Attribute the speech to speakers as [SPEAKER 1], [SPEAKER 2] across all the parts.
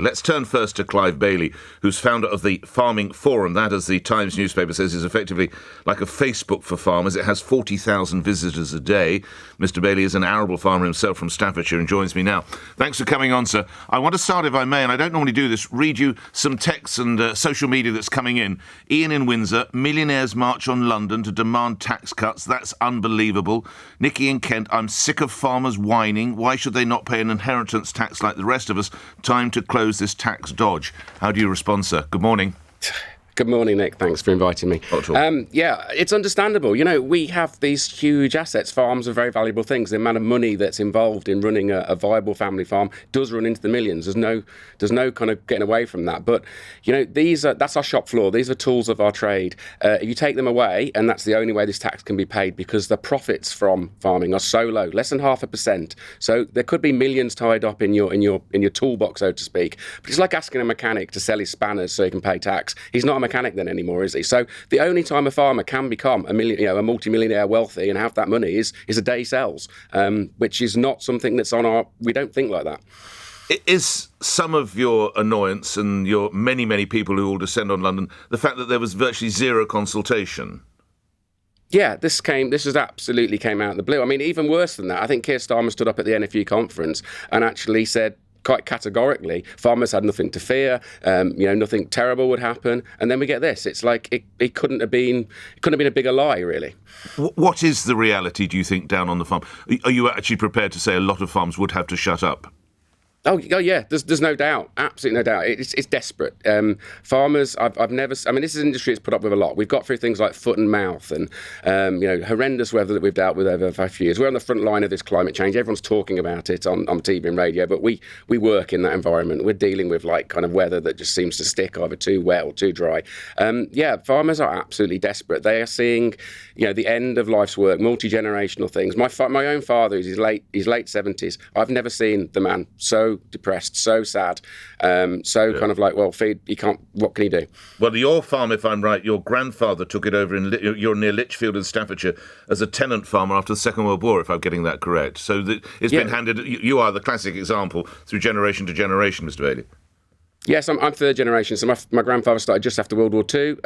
[SPEAKER 1] Let's turn first to Clive Bailey, who's founder of the Farming Forum. That, as the Times newspaper says, is effectively like a Facebook for farmers. It has 40,000 visitors a day. Mr. Bailey is an arable farmer himself from Staffordshire and joins me now. Thanks for coming on, sir. I want to start, if I may, and I don't normally do this, read you some texts and social media that's coming in. Ian in Windsor: millionaires march on London to demand tax cuts. That's unbelievable. Nikki in Kent: I'm sick of farmers whining. Why should they not pay an inheritance tax like the rest of us? Time to close this tax dodge. How do you respond, sir? Good morning.
[SPEAKER 2] Good morning, Nick. Thanks for inviting me. Yeah, it's understandable. You know, we have these huge assets. Farms are very valuable things. The amount of money that's involved in running a viable family farm does run into the millions. There's no kind of getting away from that. But, you know, that's our shop floor. These are tools of our trade. If you take them away, and that's the only way this tax can be paid, because the profits from farming are so low, less than 0.5%. So there could be millions tied up in your toolbox, so to speak. But it's like asking a mechanic to sell his spanners so he can pay tax. He's not a mechanic then anymore, is he? So the only time a farmer can become a multi-millionaire wealthy and have that money is a day sells, which is not something that's we don't think like that.
[SPEAKER 1] Is some of your annoyance, and your many people who all descend on London, the fact that there was virtually zero consultation?
[SPEAKER 2] Yeah, this absolutely came out of the blue. I mean, even worse than that, I think Keir Starmer stood up at the NFU conference and actually said quite categorically farmers had nothing to fear, nothing terrible would happen, and then we get this. It's like it couldn't have been a bigger lie, really.
[SPEAKER 1] What is the reality, do you think, down on the farm? Are you actually prepared to say a lot of farms would have to shut up?
[SPEAKER 2] Oh yeah, there's no doubt, absolutely no doubt. It's desperate. Farmers, I've never. I mean, this is an industry that's put up with a lot. We've got through things like foot and mouth, and horrendous weather that we've dealt with over 5 years. We're on the front line of this climate change. Everyone's talking about it on TV and radio, but we work in that environment. We're dealing with like kind of weather that just seems to stick, either too wet or too dry. Farmers are absolutely desperate. They are seeing, the end of life's work, multi-generational things. My own father is his late 70s. I've never seen the man so depressed, so sad, kind of like, well, he can't. What can he do?
[SPEAKER 1] Well, your farm, if I'm right, your grandfather took it over you're near Lichfield in Staffordshire as a tenant farmer after the Second World War, if I'm getting that correct. So it's been handed. You are the classic example through generation to generation, Mr. Bailey.
[SPEAKER 2] Yes, I'm third generation. So my grandfather started just after World War II,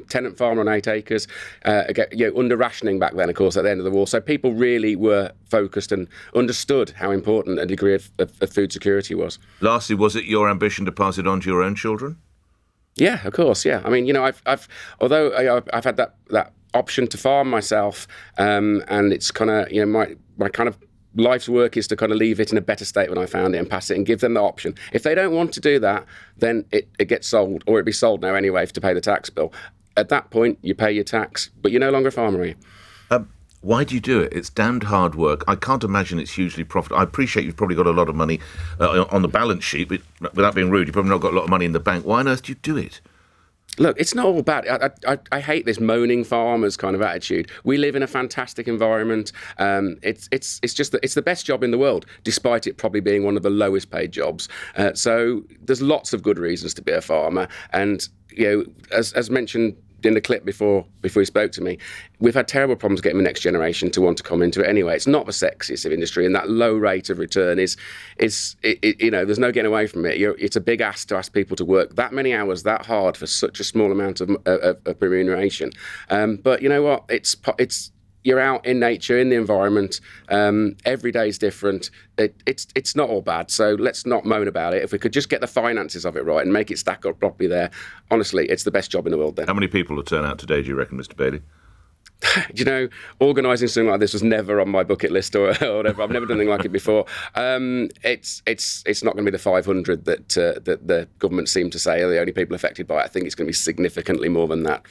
[SPEAKER 2] tenant farmer on 8 acres, under rationing back then, of course, at the end of the war. So people really were focused and understood how important a degree of food security was.
[SPEAKER 1] Lastly, was it your ambition to pass it on to your own children?
[SPEAKER 2] Yeah, of course. Yeah, I mean, although I've had that option to farm myself, and it's kind of my kind of life's work is to kind of leave it in a better state when I found it and pass it and give them the option. If they don't want to do that, then it gets sold, or it'd be sold now anyway to pay the tax bill. At that point, you pay your tax, but you're no longer a farmer, are you?
[SPEAKER 1] Why do you do it? It's damned hard work. I can't imagine it's hugely profitable. I appreciate you've probably got a lot of money on the balance sheet, but without being rude, you've probably not got a lot of money in the bank. Why on earth do you do it?
[SPEAKER 2] Look, it's not all bad. I hate this moaning farmers kind of attitude. We live in a fantastic environment. It's just that it's the best job in the world, despite it probably being one of the lowest paid jobs. So there's lots of good reasons to be a farmer. And as mentioned in the clip before he spoke to me, we've had terrible problems getting the next generation to want to come into it anyway. It's not the sexiest of industry, and that low rate of return is there's no getting away from it. It's a big ask to ask people to work that many hours that hard for such a small amount of remuneration. But you know what? It's you're out in nature, in the environment. Every day is different. It's not all bad. So let's not moan about it. If we could just get the finances of it right and make it stack up properly there, honestly, it's the best job in the world then.
[SPEAKER 1] How many people will turn out today, do you reckon, Mr. Bailey?
[SPEAKER 2] Organising something like this was never on my bucket list or whatever. I've never done anything like it before. It's not going to be the 500 that the government seem to say are the only people affected by it. I think it's going to be significantly more than that.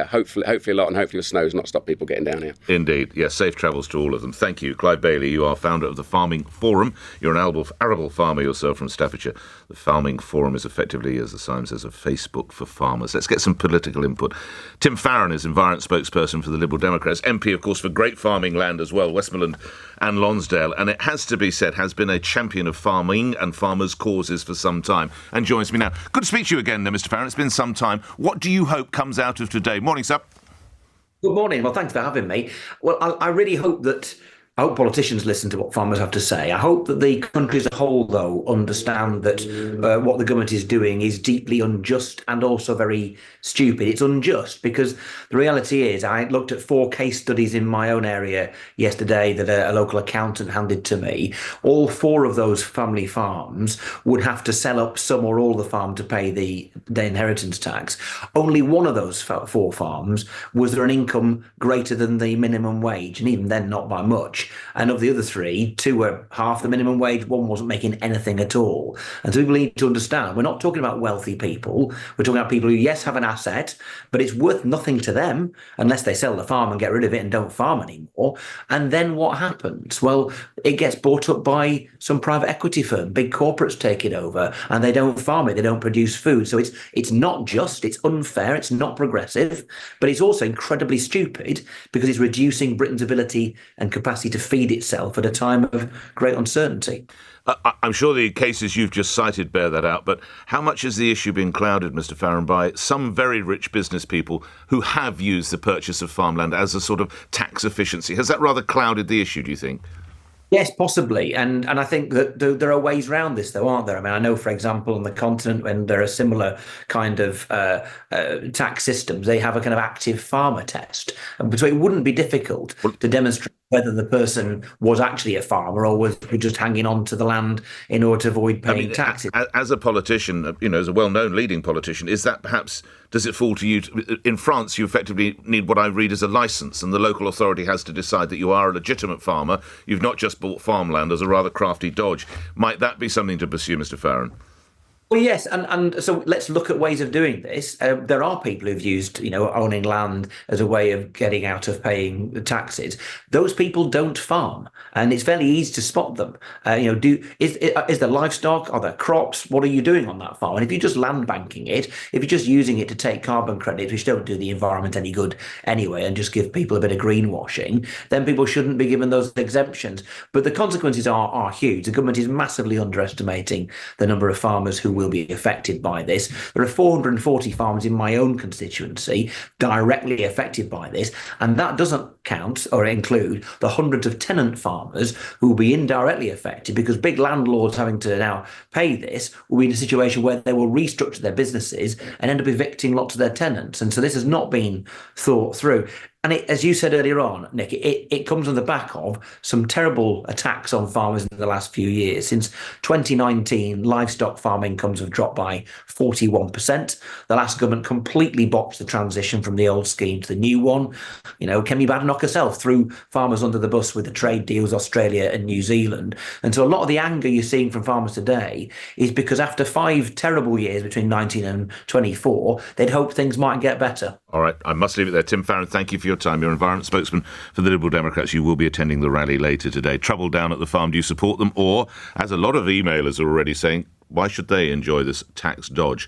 [SPEAKER 2] Hopefully a lot, and hopefully the snow's not stop people getting down here.
[SPEAKER 1] Indeed. Yes, safe travels to all of them. Thank you. Clive Bailey, you are founder of the Farming Forum. You're an arable farmer yourself from Staffordshire. The Farming Forum is effectively, as the Times says, a Facebook for farmers. Let's get some political input. Tim Farron is Environment Spokesperson for the Liberal Democrats, MP, of course, for great farming land as well, Westmorland and Lonsdale, and it has to be said, has been a champion of farming and farmers' causes for some time, and joins me now. Good to speak to you again, Mr. Farron. It's been some time. What do you hope comes out of today? Morning, sir.
[SPEAKER 3] Good morning. Well, thanks for having me. Well, I really hope that I hope politicians listen to what farmers have to say. I hope that the country as a whole, though, understand that what the government is doing is deeply unjust and also very stupid. It's unjust because the reality is, I looked at 4 case studies in my own area yesterday that a local accountant handed to me. All 4 of those family farms would have to sell up some or all the farm to pay the inheritance tax. Only one of those 4 farms was there an income greater than the minimum wage, and even then not by much. And of the other 3, 2 were half the minimum wage, one wasn't making anything at all. And so people need to understand, we're not talking about wealthy people. We're talking about people who, yes, have an asset, but it's worth nothing to them unless they sell the farm and get rid of it and don't farm anymore. And then what happens? Well, it gets bought up by some private equity firm. Big corporates take it over and they don't farm it. They don't produce food. So it's not just, it's unfair, it's not progressive, but it's also incredibly stupid because it's reducing Britain's ability and capacity to feed itself at a time of great uncertainty.
[SPEAKER 1] I'm sure the cases you've just cited bear that out, but how much has the issue been clouded, Mr. Farron, by some very rich business people who have used the purchase of farmland as a sort of tax efficiency? Has that rather clouded the issue, do you think?
[SPEAKER 3] Yes, possibly. And I think that there are ways around this, though, aren't there? I mean, I know, for example, on the continent, when there are similar kind of tax systems, they have a kind of active farmer test. And so it wouldn't be difficult to demonstrate whether the person was actually a farmer or was just hanging on to the land in order to avoid paying taxes.
[SPEAKER 1] As a politician, as a well-known leading politician, is that perhaps, does it fall to you? In France, you effectively need what I read as a licence, and the local authority has to decide that you are a legitimate farmer. You've not just bought farmland as a rather crafty dodge. Might that be something to pursue, Mr. Farron?
[SPEAKER 3] Well, yes, and so let's look at ways of doing this. There are people who've used, owning land as a way of getting out of paying the taxes. Those people don't farm, and it's fairly easy to spot them. Is there livestock? Are there crops? What are you doing on that farm? And if you're just land banking it, if you're just using it to take carbon credits, which don't do the environment any good anyway, and just give people a bit of greenwashing, then people shouldn't be given those exemptions. But the consequences are huge. The government is massively underestimating the number of farmers who will be affected by this. There are 440 farms in my own constituency directly affected by this, and that doesn't count or include the hundreds of tenant farmers who will be indirectly affected because big landlords having to now pay this will be in a situation where they will restructure their businesses and end up evicting lots of their tenants. And so this has not been thought through. And as you said earlier on, Nick, it comes on the back of some terrible attacks on farmers in the last few years. Since 2019, livestock farm incomes have dropped by 41%. The last government completely botched the transition from the old scheme to the new one. Kemi Badenoch herself threw farmers under the bus with the trade deals, Australia and New Zealand. And so a lot of the anger you're seeing from farmers today is because after 5 terrible years between 19 and 24, they'd hoped things might get better.
[SPEAKER 1] All right, I must leave it there. Tim Farron, thank you for your time. You're environment spokesman for the Liberal Democrats. You will be attending the rally later today. Trouble down at the farm, do you support them? Or, as a lot of emailers are already saying, why should they enjoy this tax dodge?